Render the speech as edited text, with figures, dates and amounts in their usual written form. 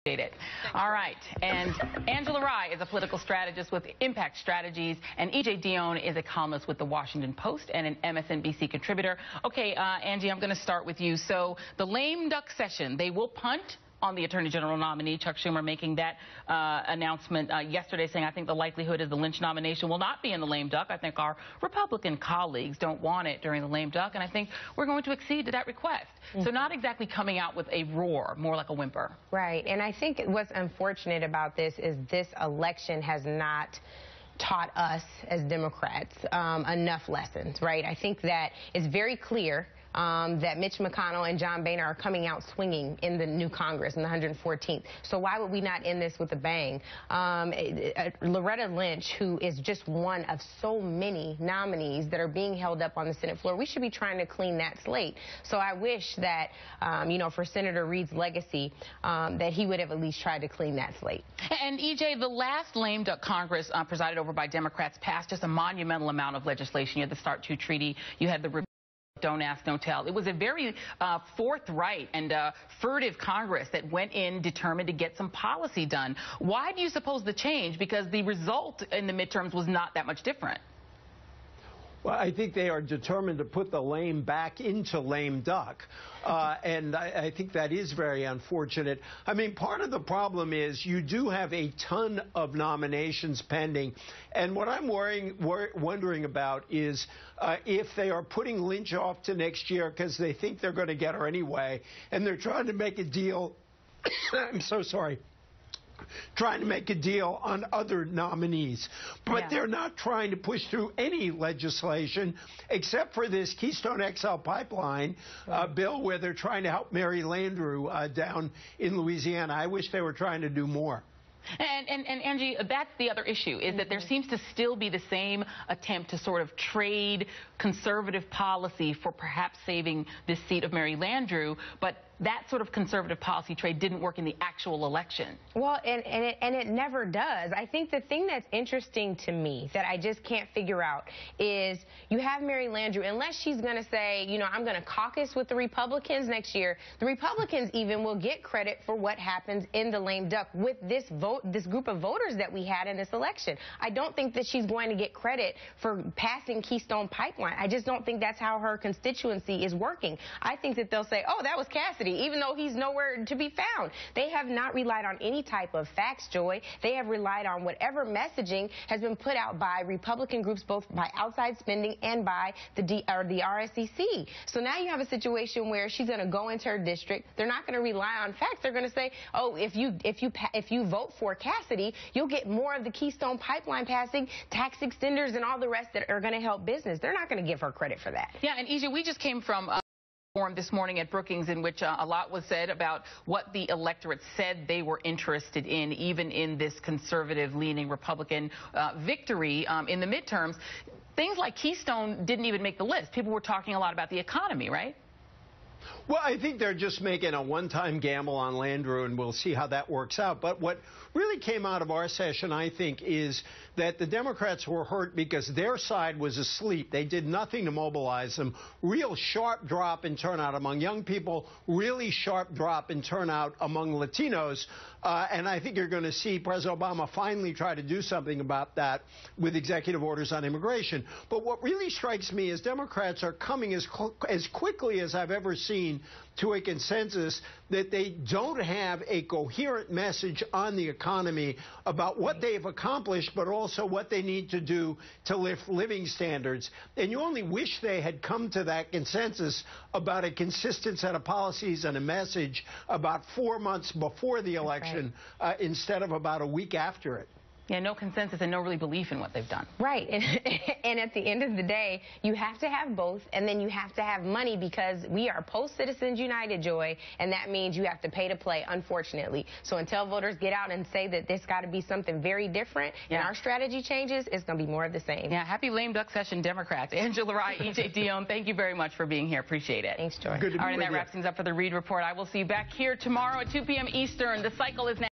It. All right, and Angela Rye is a political strategist with Impact Strategies, and E.J. Dionne is a columnist with the Washington Post and an MSNBC contributor. Okay, Angie, I'm going to start with you. So the lame duck session, they will punt on the Attorney General nominee, Chuck Schumer, making that announcement yesterday, saying, I think the likelihood is the Lynch nomination will not be in the lame duck. I think our Republican colleagues don't want it during the lame duck, and I think we're going to accede to that request. So not exactly coming out with a roar, more like a whimper. Right, and I think what's unfortunate about this is this election has not taught us as Democrats enough lessons, right? I think that it's very clear that Mitch McConnell and John Boehner are coming out swinging in the new Congress in the 114th. So why would we not end this with a bang? Loretta Lynch, who is just one of so many nominees that are being held up on the Senate floor, we should be trying to clean that slate. So I wish that, for Senator Reid's legacy, that he would have at least tried to clean that slate. And, E.J., the last lame duck Congress presided over by Democrats passed just a monumental amount of legislation. You had the START II treaty. You had the Don't Ask, Don't Tell. It was a very forthright and furtive Congress that went in determined to get some policy done. Why do you suppose the change? Because the result in the midterms was not that much different. Well, I think they are determined to put the lame back into lame duck. And I think that is very unfortunate. I mean, part of the problem is you do have a ton of nominations pending. And what I'm wondering about is if they are putting Lynch off to next year because they think they're going to get her anyway, and they're trying to make a deal. I'm so sorry. Trying to make a deal on other nominees. But they're not trying to push through any legislation except for this Keystone XL pipeline bill where they're trying to help Mary Landrieu down in Louisiana. I wish they were trying to do more. And Angie, that's the other issue, is that there seems to still be the same attempt to sort of trade conservative policy for perhaps saving this seat of Mary Landrieu, but that sort of conservative policy trade didn't work in the actual election. Well, and it never does. I think the thing that's interesting to me that I just can't figure out is you have Mary Landrieu, unless she's going to say, I'm going to caucus with the Republicans next year, the Republicans even will get credit for what happens in the lame duck with this group of voters that we had in this election. I don't think that she's going to get credit for passing Keystone Pipeline. I just don't think that's how her constituency is working. I think that they'll say, oh, that was Cassidy, even though he's nowhere to be found. They have not relied on any type of facts, Joy. They have relied on whatever messaging has been put out by Republican groups, both by outside spending and by the RSCC. So now you have a situation where she's going to go into her district. They're not going to rely on facts. They're going to say, oh, if you vote for Cassidy, you'll get more of the Keystone Pipeline passing, tax extenders, and all the rest that are going to help business. They're not going to give her credit for that. Yeah, and EJ, we just came from forum this morning at Brookings in which a lot was said about what the electorate said they were interested in, even in this conservative-leaning Republican victory in the midterms. Things like Keystone didn't even make the list. People were talking a lot about the economy, right? Well, I think they're just making a one-time gamble on Landrieu, and we'll see how that works out. But what really came out of our session, I think, is that the Democrats were hurt because their side was asleep. They did nothing to mobilize them. Real sharp drop in turnout among young people, really sharp drop in turnout among Latinos. And I think you're going to see President Obama finally try to do something about that with executive orders on immigration. But what really strikes me is Democrats are coming as quickly as I've ever seen to a consensus that they don't have a coherent message on the economy about what they've accomplished, but also what they need to do to lift living standards. And you only wish they had come to that consensus about a consistent set of policies and a message about 4 months before the election instead of about a week after it. Yeah, no consensus and no really belief in what they've done. Right. And at the end of the day, you have to have both, and then you have to have money, because we are post-Citizens United, Joy, and that means you have to pay to play, unfortunately. So until voters get out and say that there's got to be something very different and our strategy changes, it's going to be more of the same. Yeah, happy lame duck session, Democrats. Angela Rye, E.J. Dionne, thank you very much for being here. Appreciate it. Thanks, Joy. Good to be All right, with and that you. wraps things up for the Reid Report. I will see you back here tomorrow at 2 p.m. Eastern. The cycle is now.